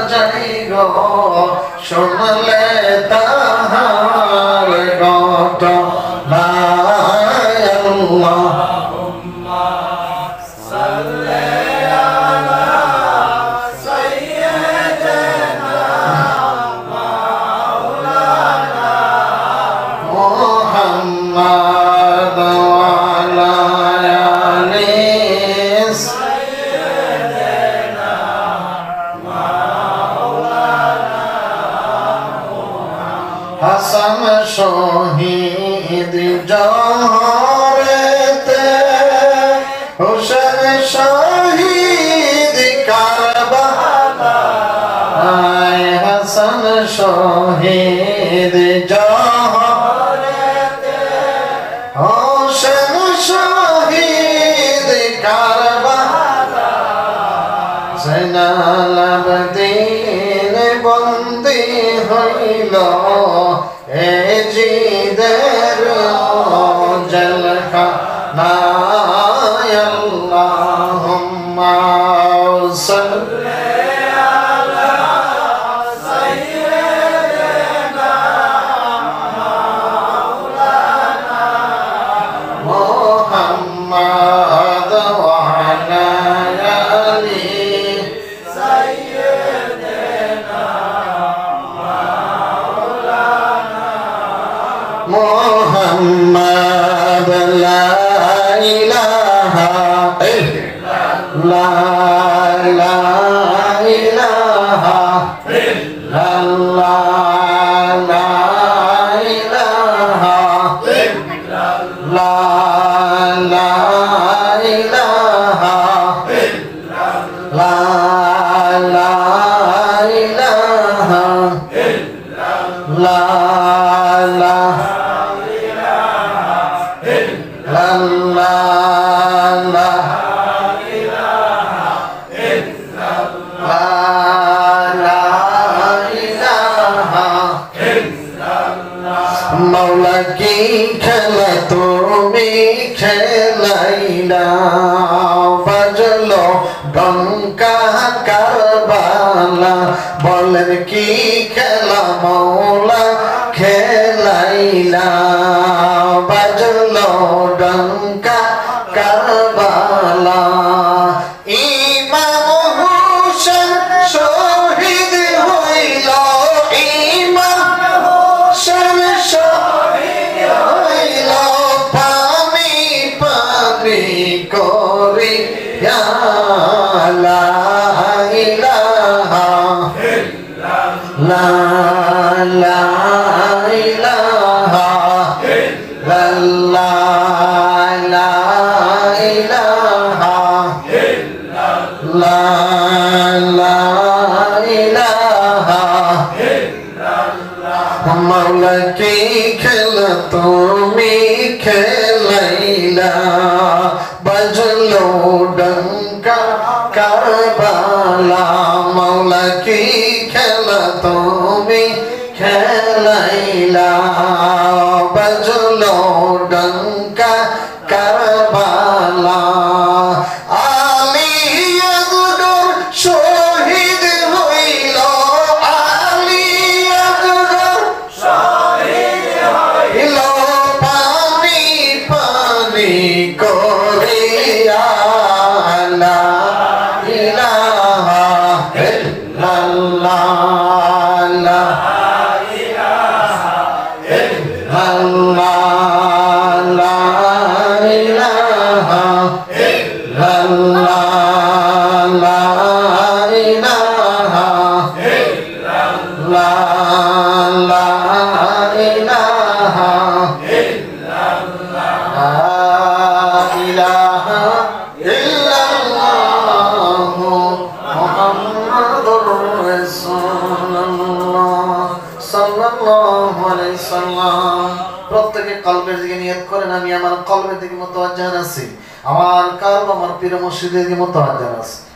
যাই গো শুনলে তাহার ঘটনা আল্লাহুম্মা সাল্লি আলা সাইয়্যিদিনা মাওলানা মুহাম্মাদ ওয়া আলা আলি সাইয়্যিদিনা মাওলানা হাসান শহীদ জহরেতে হোসেন শহীদ কারবালা হাসান শহীদ জহরেতে হোসেন শহীদ কারবালা জয়নাল আবেদীন বন্দী হইল এ জিদের জেলখানায় আল্লাহুম্মা সাল্লি আলা সাইয়্যিদিনা মাওলানা মুহাম্মাদ ওয়া আলা আলি সাইয়্যিদিনা মুহাম্মাদ লা ইলাহা ইল্লাল্লাহ লা ইলাহা ইল্লাল্লাহ লা ইলাহা ইল্লাল্লাহ লা ইলাহা ইল্লাল্লাহ লা ইলাহা ইল্লাল্লাহ मौला की खेला তুমি খেলাইলা বাজলো ডঙ্কা কারবালা বলেন কি খেলা মৌলা খেলাইলা বাজলো ডঙ্কা কারবালা ইমাম হোসেন শহীদ হইল ইমাম হোসেন শহীদ হইল পানি পানি করিয়া লা ইলাহা ইল্লাল্লাহ লা ইলাহা ইল্লাল্লাহ লা ইলাহা ইল্লাল্লাহ লা ইলাহা ইল্লাল্লাহ মৌলা কি খেলা তুমি খেলাইলা বাজলো ডঙ্কা কারবালা মৌলা কি খেলা তুমি খেলাইলা বাজলো ডঙ্কা কারবালা আলী আকবর শহীদ হইল আলী আকবর শহীদ হইল পানি পানি করিয়া লা ইলাহা ইল্লাল্লাহ লা ইলাহা ইল্লাল্লাহ লা ইলাহা ইল্লাল্লাহ লা ইলাহা ইল্লাল্লাহ লা ইলাহা ইল্লাল্লাহ লা ইলাহা ইল্লাল্লাহ মুহাম্মাদুর রাসূলুল্লাহ সাল্লাল্লাহু আলাইহি সাল্লাম প্রত্যেকে কলবের দিকে নিয়ত করেন আমি আমার কলবের দিকে মুতাওয়াজ্জিহ আছি আমার কলব আমার পীর মুর্শিদের দিকে মুতাওয়াজ্জিহ আছে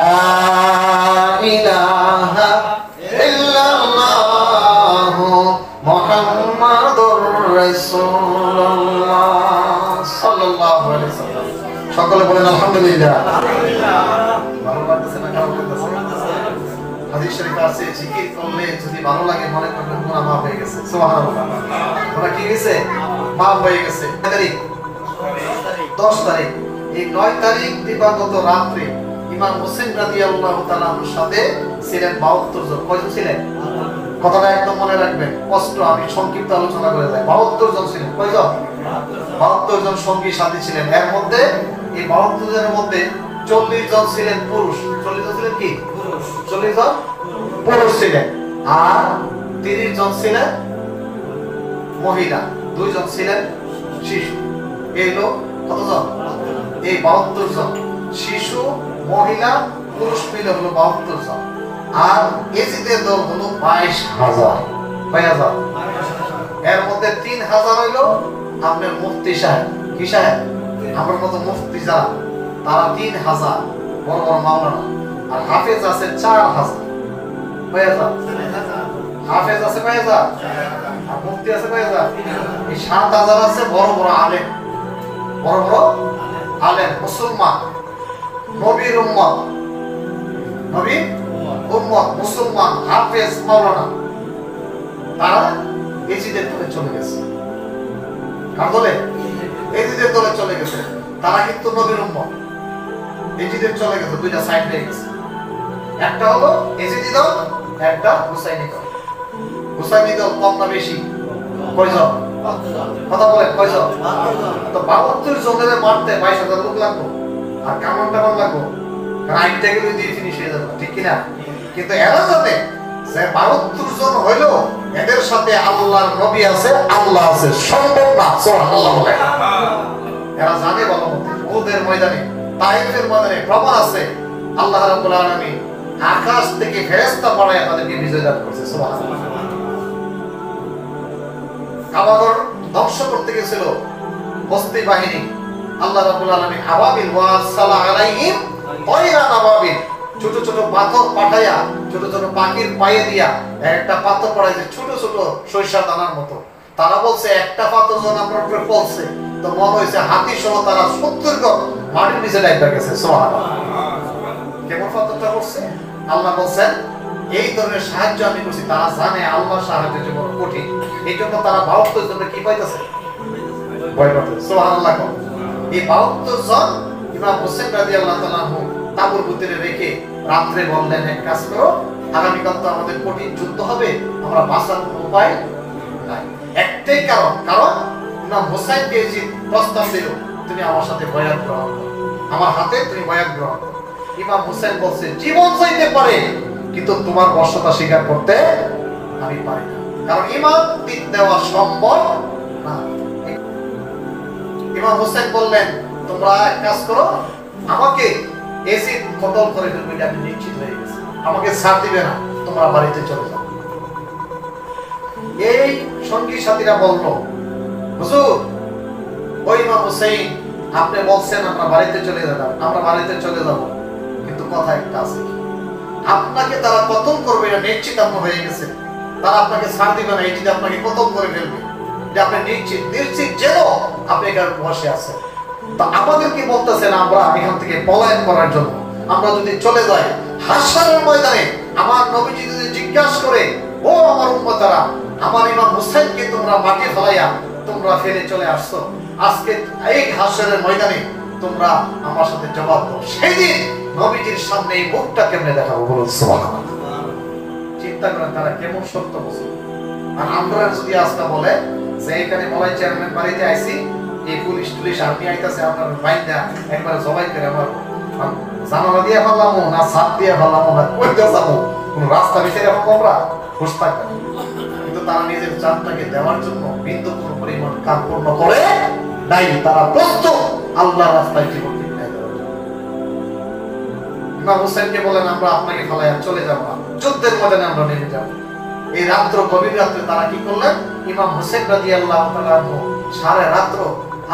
লা ইলাহা ইল্লাল্লাহ মুহাম্মাদুর রাসূলুল্লাহ সাল্লাল্লাহু আলাইহি ওয়াসাল্লাম। সকলে বলেন আলহামদুলিল্লাহ। ভালো লাগতেছে না খারাপ লাগতেছে? হাদিস শরীফে আছে জিকির করলে যদি ভালো লাগে মনে করবেন গুনাহ মাফ হয়ে গেছে। সুবহানাল্লাহ। ওরা কি গেছে? মাফ হয়ে গেছে। তারিখ 10 তারিখ। এই 9 তারিখ দিবাগত রাতে ইমাম হোসেন রাদিয়াল্লাহু তাআলা আনহুর সাথে ছিলেন 72 জন। কয়জন ছিলেন? কথাটা একদম মনে রাখবেন। কষ্ট আমি সংক্ষিপ্ত আলোচনা করে যাই। 72 জন ছিলেন। কয়জন? 72 জন সঙ্গী সাথী ছিলেন। এর মধ্যে এই 72 জনের মধ্যে 40 জন ছিলেন পুরুষ। 40 জন ছিলেন কি? পুরুষ। 40 জন পুরুষ ছিলেন। আর 30 জন ছিলেন মহিলা। 2 জন ছিলেন শিশু। এই লোক কতজন? এই 72 জন। শিশু, মহিলা, পুরুষ মিলে হলো 72 জন। আর এজিদের দল হলো 22,000। কয় হাজার? এর মধ্যে 3,000 হইলো আপনার মুফতি সাহেব। কি সাহেব? আমার মতো মুফতি যারা, তারা 3,000 বড় বড় মাওলানা। আর হাফেজ আছে 4,000। কয় হাজার? হাফেজ আছে কয় হাজার? আর মুফতি আছে কয় হাজার? এই 7,000 আছে বড় বড় আলেম। বড় বড় আলেম মুসলমান, নবীর উম্মত, নবীর উম্মত মুসলমান, হাফেজ, মাওলানা। তারা এজিদের দলে চলে গেছে। কার দলে? এজিদের দলে চলে গেছে। তারা কিন্তু নবীর উম্মত। এজিদের চলে গেছে, দুইটা সাইড হয়ে গেছে। একটা হলো এজিদি দল, একটা হুসাইনি দল। হুসাইনি দল কম না বেশি? কয়জন? কথা বলে কয়জন? তো 72 জনের মারতে 22,000 লোক লাগলো। আর কেমন কেমন লাগলো? কারণ আইনটা গেলে দিয়ে ফিনিশ হয়ে যাবে, ঠিক কিনা? কিন্তু এরা জানে যে 72 জন হইলো এদের সাথে আল্লাহর নবী আছে, আল্লাহ আছে। সম্ভব না। সুবহানাল্লাহ বলে এরা জানে ভালো মতো। উহুদের ময়দানে, তাইফের ময়দানে প্রমাণ আছে আল্লাহ রাব্বুল আলামিন আকাশ থেকে ফেরেশতা পাঠায় তাদেরকে বিজয় দান করেছে। সুবহানাল্লাহ। কাবাগর ধ্বংস করতে গেছিল বস্তি বাহিনী। আল্লাহ রাব্বুল আলামিন আবাবিল ওয়াসালা আলাইহিম গায়রা আবাবিল, ছোট ছোট পাথর পাঠায়া, ছোট ছোট পাখির পায়ে দিয়া একটা পাথর পড়াইছে ছোট ছোট সরিষার দানার মতো। তারা বলছে একটা পাথর যখন আপনার উপরে পড়ছে তো মনে হয়েছে হাতি সহ তারা 70 গজ মাটির নিচে ডাইবা গেছে। সুবহানাল্লাহ। কেমন পাথরটা পড়ছে? আল্লাহ বলছেন এই ধরনের সাহায্য আমি করছি। তারা জানে আল্লাহর সাহায্য যে বড় কঠিন। এই জন্য তারা 72 জনে কি পাইতেছে? ভয় পাইতেছে। সুবহানাল্লাহ। এই 72 জন ইমাম হোসেন রাদিয়াল্লাহু তাআলা আনহু তাবুর ভিতরে রেখে রাত্রে বললেন, এক কাজ করো, আগামীকাল তো আমাদের কঠিন যুদ্ধ হবে, আমরা বাঁচার কোনো উপায় নাই। একটাই কারণ ইমাম হোসেনকে যে প্রস্তাব দিল, তুমি আমার সাথে বয়াত গ্রহণ করো, আমার হাতে তুমি বয়াত গ্রহণ করো। ইমাম হোসেন বলছে জীবন চাইতে পারে কিন্তু তোমার বর্ষতা স্বীকার করতে আমি পারি না, কারণ ইমান দেওয়া সম্ভব না। ইমাম হোসেন বললেন তোমরা এক কাজ করো, আমাকে এসিড কতল করে ফেলবে, এটা আমি নিশ্চিত হয়ে গেছি, আমাকে ছাড় দিবে না, তোমরা বাড়িতে চলে যাও। এই সঙ্গী সাথীরা বলল, হুজুর ওই ইমাম হোসেন আপনি বলছেন আমরা বাড়িতে চলে যাব, আমরা বাড়িতে চলে যাব, কিন্তু কথা একটা আছে, আপনাকে তারা কতল করবে এটা নিশ্চিত আপনার হয়ে গেছে, তারা আপনাকে ছাড় দিবে না, এটি আপনাকে কতল করে ফেলবে, এটা আপনি নিশ্চিত যেন আপনি এখানে বসে আছেন। তা আমাদেরকে বলতেছেন আমরা এখান থেকে পলায়ন করার জন্য, আমরা যদি চলে যাই হাসরের ময়দানে আমার নবীজি যদি জিজ্ঞাসা করে, ও আমার উম্মতারা, আমার ইমাম হোসেনকে তোমরা মাটি ফলাইয়া তোমরা ফেলে চলে আসছো, আজকে এই হাসরের ময়দানে তোমরা আমার সাথে জবাব দাও, সেই দিন নবীজির সামনে এই মুখটা কেমনে দেখাবো বলুন সুবহানাল্লাহ। চিন্তা করেন তারা কেমন সত্য বলছে। আর আমরা যদি আজকে বলে যে এখানে মলাই চেয়ারম্যান বাড়িতে আইছি, এই পুলিশ টুলিশ আর্মি আইতাছে আপনার বাইন্দা একবার জবাই করে আমার জানালা দিয়ে ফেললাম না ছাদ দিয়ে ফেললাম না কই যাবো, কোন রাস্তা বিচারে আমরা খুশ থাকবে, কিন্তু তারা নিজের জানটাকে দেওয়ার জন্য বিন্দু কোনো পরিমাণ কার্পণ্য করে নাই, তারা প্রস্তুত আল্লাহর রাস্তায় জীবন বিলিয়ে দেওয়ার জন্য। ইমাম হোসেনকে বলেন আমরা আপনাকে ফেলাইয়া চলে যাব না, যুদ্ধের ময়দানে আমরা নেমে যাব। এই রাত্র গভীর রাত্রে তারা কি করলেন, ইমাম হোসেন রাদিয়াল্লাহু তাআলা সারা রাত্র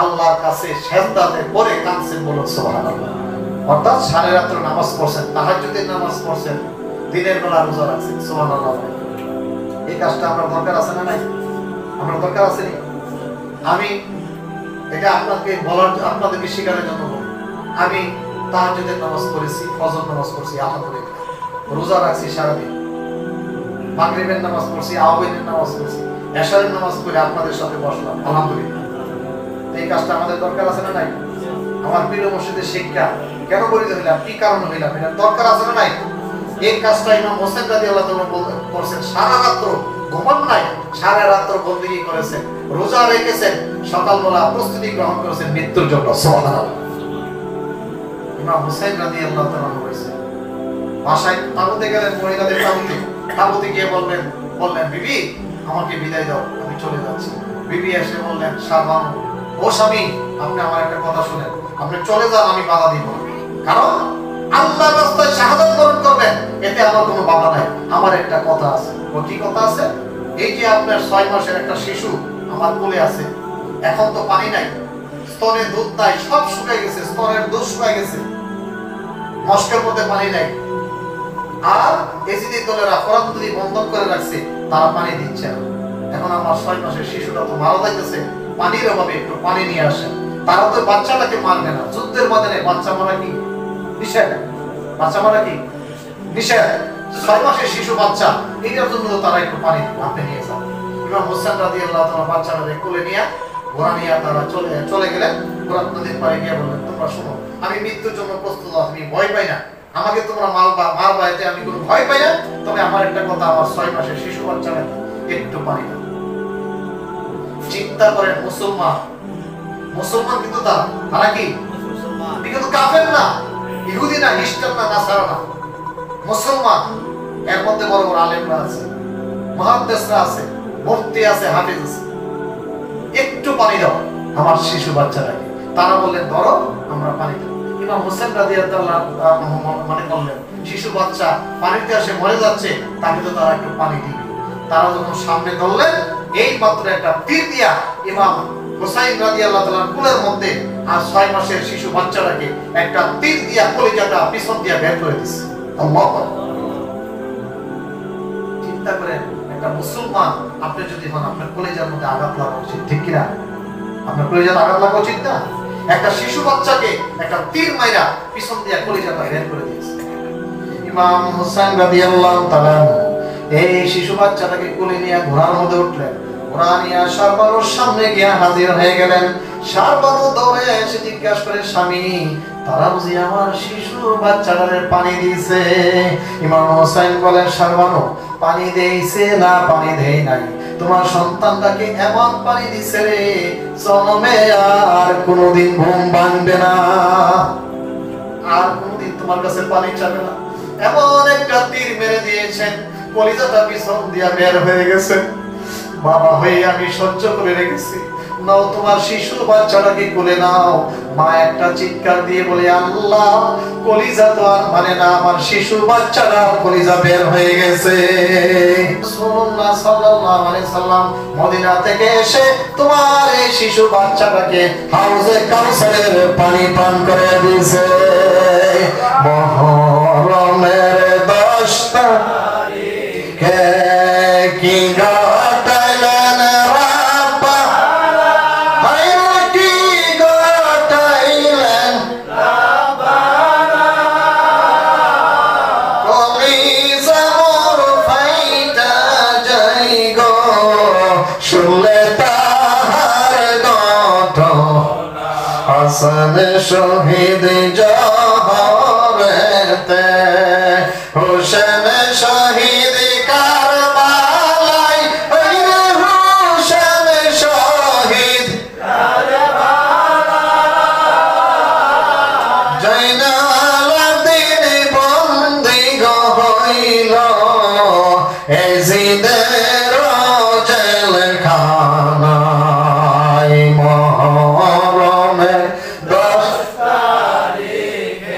আল্লাহর কাছে সেজদাতে পড়ে কাঁদছেন বলুন সুবহানাল্লাহ। অর্থাৎ সারা রাত নামাজ পড়ছেন, তাহাজ্জুদের নামাজ পড়ছেন, দিনের বেলা রোজা রাখছেন। সুবহানাল্লাহ। এই কাজটা আমার দরকার আছে না নাই? আমার দরকার আছে নি? আমি এটা আপনাদেরকে শেখানোর জন্য বলি। আমি তাহাজ্জুদের নামাজ পড়েছি, ফজর নামাজ পড়ছি, আলহামদুলিল্লাহ। রোজা রাখছি সারাদিন, মাগরিবের নামাজ পড়ছি, আওয়ামের নামাজ পড়ছি, এশারের নামাজ পড়ে আপনাদের সাথে বসলাম, আলহামদুলিল্লাহ। এই কাজটা আমাদের দরকার আছে না নাই? আমার প্রিয় মসজিদের শিক্ষা কেন বলিতে হইলাম, কি কারণ হইলাম, এটা দরকার আছে না নাই? এই কাজটা ইমাম হোসেন রাদিয়াল্লাহু তাআলা করছেন। সারা রাত্র ঘুমান নাই, সারা রাত্র বন্দেগী করেছেন, রোজা রেখেছেন, সকালবেলা প্রস্তুতি গ্রহণ করেছেন মৃত্যুর জন্য। সুবহানাল্লাহ। ইমাম হোসেন রাদিয়াল্লাহু তাআলা বলেছেন, বাসায় তাঁবুতে গেলেন, মহিলাদের তাঁবুতে গিয়ে বললেন, বিবি আমাকে বিদায় দাও, আমি চলে যাচ্ছি। বিবি এসে বললেন, শাহবানু, ও স্বামী, আপনি আমার একটা কথা শুনেন, আপনি চলে যান, আমি বাধা দিব না, কারণ আল্লাহর রাস্তায় শাহাদাত বরণ করবেন, এতে আমার কোনো বাধা নাই। আমার একটা কথা আছে। ও কি কথা আছে? এই যে আপনার 6 মাসের একটা শিশু আমার কোলে আছে, এখন তো পানি নাই, স্তনে দুধ নাই, সব শুকায় গেছে, স্তনের দুধ শুকায় গেছে, মস্কের মধ্যে পানি নাই, আর এজিদি দলেরা কোরআন যদি বন্ধ করে রাখছে, তারা পানি দিচ্ছে না। এখন আমার 6 মাসের শিশুটা তো মারা যাইতেছে, পানির অভাবে একটু পানি নিয়ে আসেন। তারা তো বাচ্চাটাকে মারবে না, যুদ্ধের ময়দানে বাচ্চা মারা কি নিষেধ? বাচ্চা মারা কি নিষেধ? 6 মাসের শিশু বাচ্চা, এটার জন্য তো তারা একটু পানি আপনি নিয়ে যান। ইমাম হোসেন রাদিয়াল্লাহু তাআলা বাচ্চাটাকে কোলে নিয়ে ঘোড়া নিয়ে তারা চলে গেলেন। ফোরাত নদীর পাড়ে গিয়ে বললেন, তোমরা শোনো, আমি মৃত্যুর জন্য প্রস্তুত, আমি ভয় পাই না, আমাকে তোমরা মারবা, এতে আমি কোনো ভয় পাই না, তবে আমার একটা কথা, আমার 6 মাসের শিশু বাচ্চাটাকে একটু পানি দাও। চিন্তা করেন, মুসলমান কিন্তু তারা কি কিন্তু কাফের না, ইহুদি না, খ্রিস্টান না, নাসারা না, মুসলমান। এর মধ্যে বড় বড় আলেমরা আছে, মুহাদ্দিসরা আছে, মুফতি আছে, হাফেজ আছে। একটু পানি দাও আমার শিশু বাচ্চাটাকে। তারা বললেন, ধরো, আমরা পানি দেব। ইমাম হোসেন রাদিয়াল্লাহু মানে বললেন, শিশু বাচ্চা পানিতে আসে মরে যাচ্ছে, তাকে তো তারা একটু পানি দিবে। তারা যখন সামনে ধরলেন, এই মাত্র একটা তীর দিয়া ইমাম হোসাইন রাদিয়াল্লাহু তাআলার কোলের মধ্যে আর 6 মাসের শিশু বাচ্চাটাকে একটা তীর দিয়া কলিজাটা পিছন দিয়া বের করে দিয়েছে। আল্লাহু আকবার। চিন্তা করেন, একটা মুসলমান আপনি যদি হন, আপনার কলিজার মধ্যে আঘাত লাগা উচিত, ঠিক কিনা? আপনার কলিজার আঘাত লাগা উচিত না? একটা শিশু বাচ্চাকে একটা তীর মাইরা পিছন দিয়া কলিজাটা বের করে দিয়েছে। ইমাম হোসেন রাদিয়াল্লাহু তাআলা এই শিশু বাচ্চাটাকে কোলে নিয়ে ঘোড়ার মধ্যে উঠলেন। ঘোড়া নিয়ে শারবানুর সামনে গিয়ে হাজির হয়ে গেলেন। শারবানু দৌড়ে এসে জিজ্ঞাসা করে, স্বামী, তারা বুঝি আমার শিশু বাচ্চাটারে পানি দিয়েছে? ইমাম হোসেন বলেন, শারবানু, পানি দিয়েছে না পানি দেয় নাই, তোমার সন্তানটাকে এমন পানি দিছে রে, জন্মে আর কোনোদিন ঘুম ভাঙবে না, আর কোনোদিন তোমার কাছে পানি চাবে না। এমন একটা তীর মেরে দিয়েছেন, কলিজাটা পিছন দিয়া বের হয়ে গেছে। বাবা হয়ে আমি সহ্য করে রেখেছি, নাও তোমার শিশু বাচ্চাটাকে কোলে নাও। মা একটা চিৎকার দিয়ে বলে, আল্লাহ, কলিজা তো আর মানে না, আমার শিশু বাচ্চাটা কলিজা বের হয়ে গেছে। রাসূলুল্লাহ সাল্লাল্লাহু আলাইহি সাল্লাম মদিনা থেকে এসে তোমার এই শিশু বাচ্চাটাকে হাউজে কাউসারের পানি পান করে দিয়েছে। মুহররমের 10 তারিখে কি ঘটাইলেন রাব্বা, হায়রে কি ঘটাইলেন রাব্বা, কলিজা মোর ফাইটা যাই গো, শুনলে তাহার ঘটনা, হাসান শহীদ জহরেতে, হোসেন শহীদ কারবালায়, হোসেন শহীদ কারবালায়, জয়নাল আবেদিন বন্দী হইল এজিদের জেলখানায়। মুহররমের 10 তারিখে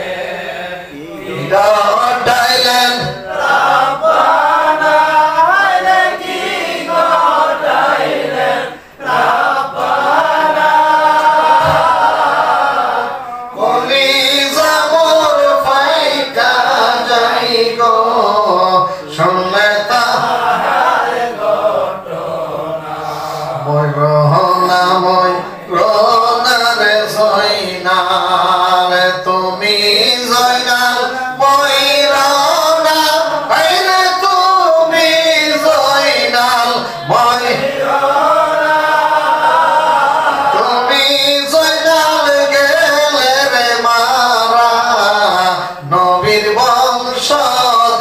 ধ্বংস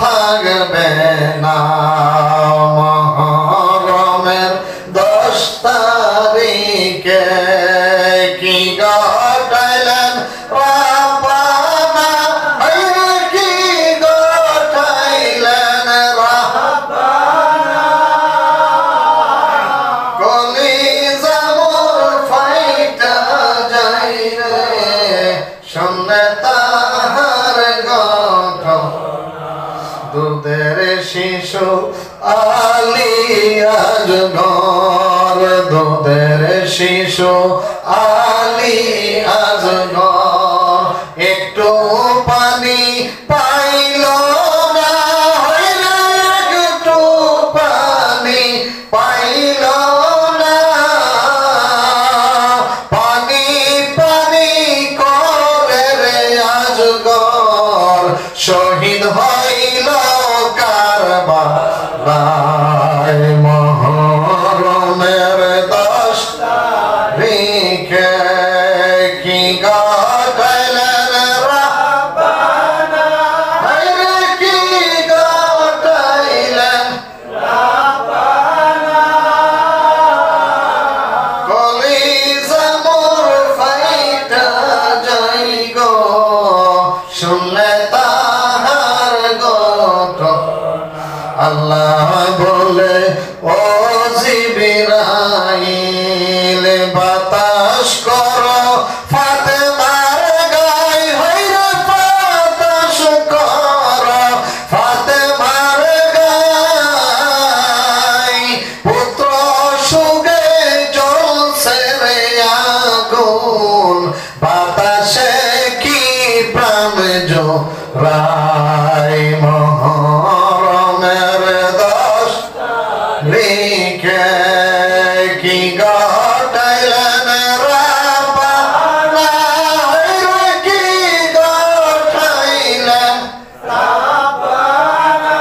থাকবে না। মহরমের 10 তারিখে কি ঘটাইলেন রাব্বানা, কি ঘটাইলেন রাব্বানা। কলিজা মোর ফাইটা যায় রে শুনলে তাহার ঘটনা। দুধের শিশু আলিয়ার ঘর, দুধের শিশু আলিয়ার ঘর। একটু পানি পাইল না, একটু পানি পাইল না। পানি পানি করে রে আজগর, শহীদ হইল কারবালায়। মহরমের 10 তারিখে কি ঘটাইলেন রাব্বানা, কি ঘটাইলেন রাব্বানা। কলিজা মোর ফাইটা যায় গো শুনলে তাহার ঘটনা। আল্লাহ বলে ও জিবরাইল বাতাস করো ফাতেমার গায়ে, হইরে বাতাস করো ফাতেমার গায়ে। পুত্র সুগে জ্বলছে রে আগুন, বাতাসে কি প্রাণ জোড়ায়। মহরমের 10 তারিখে কি ঘটাইলেন রাব্বানা, কি ঘটাইলেন রাব্বানা।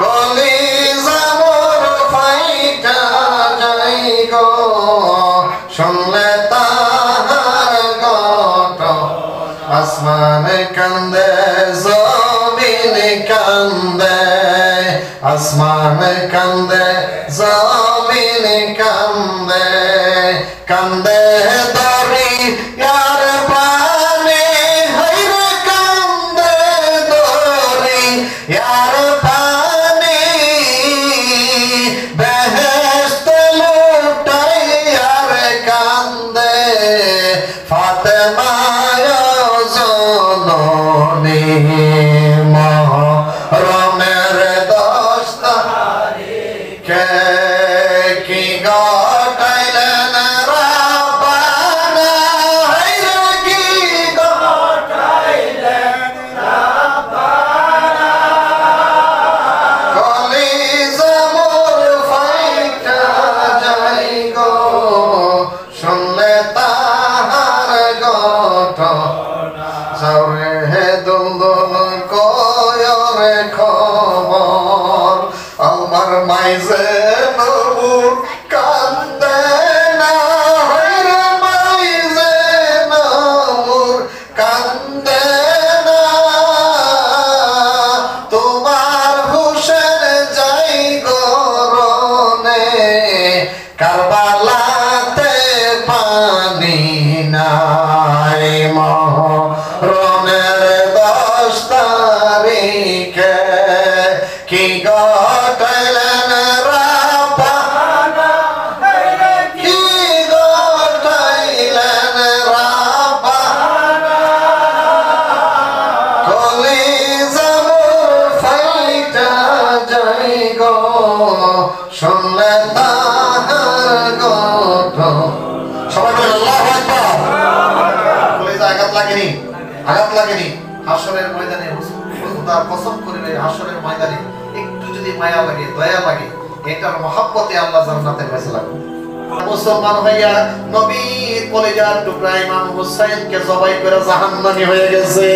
কলিজা মোর ফাইটা যায় গো শুনলে তাহার ঘটনা। আসমান কান্দে জমিন কান্দে, আসমান কান্দে জমিন কান্দে। কান্দে দরিয়ার পানি, হইরে কান্দে দরিয়ার পানি। বেহেশত লুটাইয়া রে কান্দে ফাতেমায় জননী। মহরমের 10 তারিখে কি ঘটাইলেন রাব্বানা, কি ঘটাইলেন রাব্বানা। কলিজা মোর ফাইটা যায় গো শুনলে তাহার ঘটনা। যাওরে হে দুলদুল কয়রে খবর, আমার মাইজে নবুর কান্দে না, হইরে মাইজে নবুর কান্দে না। তোমার হুশের যাই গরনে, কারবালাতে পানি নাই। মহরমের 10 তারিখে কি ঘটাইলেন রাব্বানা, কি ঘটাইলেন রাব্বানা। কলিজা মোর ফাইটা যায় গো শুনলে তাহার ঘটনা। সবাই বলে আল্লাহু আকবার। কলিজা আঘাত লাগেনি, আঘাত লাগেনি। হাসরের ময়দানে খোদা কসম করে হাসরের ময়দানে একটু যদি মায়া লাগে, দয়া লাগে, এটার মহব্বতে আল্লাহ জান্নাতের ফয়সালা করবেন। মুসলমান হইয়া নবীর কলিজার টুকরা ইমাম হুসাইনকে জবাই করে জাহান্নামী হয়ে গেছে।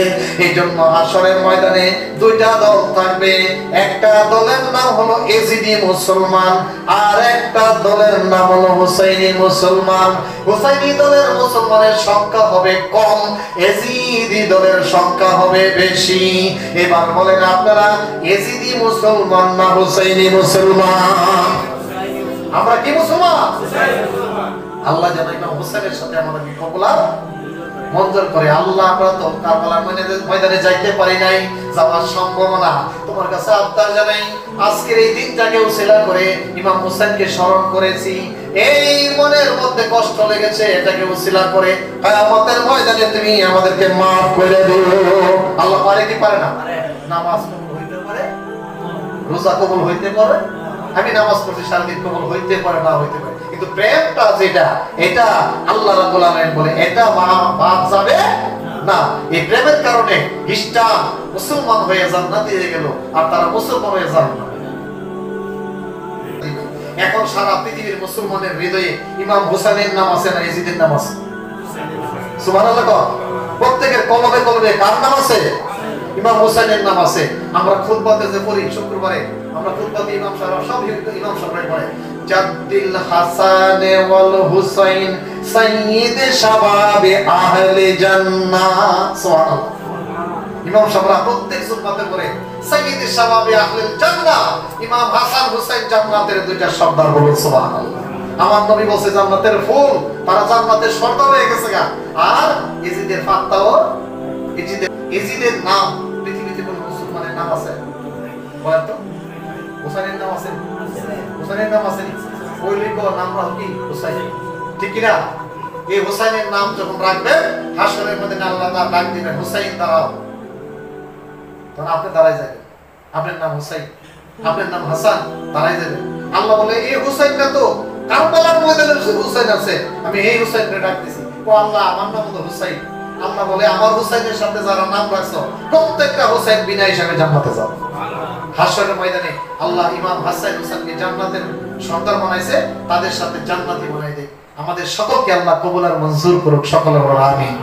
এইজন্য হাশরের ময়দানে দুইটা দল থাকবে, একটা দলের নাম হলো এজিদি মুসলমান, আর একটা দলের নাম হলো হুসাইনি মুসলমান। হুসাইনি দলের মুসলমানের সংখ্যা হবে কম, এজিদি দলের সংখ্যা হবে বেশি। এবার বলেন আপনারা এজিদি মুসলমান না হুসাইনি মুসলমান? আমরা কি মুসলমান? আল্লাহ যেন ইমাম হুসাইনের সাথে আমাদেরকে কবুল মঞ্জুর করে। আল্লাহ, আমরা তো কারবালার ময়দানে যাইতে পারি নাই, যাওয়ার সম্ভাবনা তোমার কাছে আবদার জানাই, আজকের এই দিনটাকে উসিলা করে ইমাম হুসাইনকে স্মরণ করেছি। এই মনের মধ্যে কষ্ট লেগেছে, এটাকে উসিলা করে কিয়ামতের ময়দানে তুমি আমাদেরকে maaf করে দিও। আল্লাহ পারে কি পারে না? নামাজ কবুল হইতে পারে, রোজা কবুল হইতে পারে, আমি নামাজ পড়ছি সারাদিন কবুল হইতে পারে, না হইতে পারে, কিন্তু প্রেমটা যেটা, এটা আল্লাহ রাব্বুল আলামিন বলে এটা বাদ যাবে না। এই প্রেমের কারণে খ্রিস্টান মুসলমান হয়ে জান্নাতে গেল, আর তারা মুসলমান হয়ে জান্নাতে। এখন সারা পৃথিবীর মুসলমানের হৃদয়ে ইমাম হুসাইনের নাম আছে না ইয়াজিদের নাম আছে? সুবহানাল্লাহ। প্রত্যেকের কলবে কলবে কার নাম আছে? ইমাম হুসাইনের নাম আছে। আমরা খুতবাতে যে পড়ি শুক্রবারে, আমরা খুতবাতে ইমাম সাহেব সব ইমাম সাহেব পড়ে জাদ্দিল হাসান ওয়াল হুসাইন সাইয়্যিদ শাবাবে আহলে জান্নাহ। সুবহানাল্লাহ। ইমাম সাহেবরা প্রত্যেক সুন্নাতে পড়ে সাইয়্যিদ শাবাবে আহলে জান্নাহ, ইমাম হাসান হুসাইন জান্নাতের দুইটা সর্দার। বলুন সুবহানাল্লাহ। আমার নবী বলেছে জান্নাতের ফুল, তারা জান্নাতের সর্দার হয়ে গেছে গা। আর ইয়াজিদের ফাত্তাও, ইয়াজিদের নাম পৃথিবীতে কোন মুসলমানের নাম আছে? বলেন তো। হুসাইনের নাম আছে? হুসাইনের নাম আছে? ওই লিখো নাম কি? হুসাইন। ঠিক কি না? এই হুসাইনের নাম যখন রাখবেন হাশরের মধ্যে আল্লাহ তাআলা ডাক দিবেন, হুসাইন দাঁড়াও। তখন আপনি দাঁড়ায় যাবেন, আপনার নাম হুসাইন, আপনার নাম হাসান, দাঁড়ায় যাবেন। আল্লাহ বলে এই হুসাইনটা তো কারবালার ময়দানে হুসাইন আছে, আমি এই হুসাইনকে ডাক দিছি। ও আল্লাহ, আমার নাম তো হুসাইন। আল্লাহ বলে আমার হুসাইনের সাথে যারা নাম রাখছো প্রত্যেকটা হুসাইন বিনা হিসাবে জান্নাতে যাও। হাশরের ময়দানে আল্লাহ ইমাম হাসান হুসাইনকে জান্নাতের সর্দার বানাইছে, তাদের সাথে জান্নাতি বানাই দেয়। আমাদের সকলকে আল্লাহ কবুল আর মঞ্জুর করুক। সকলে বলো আমিন।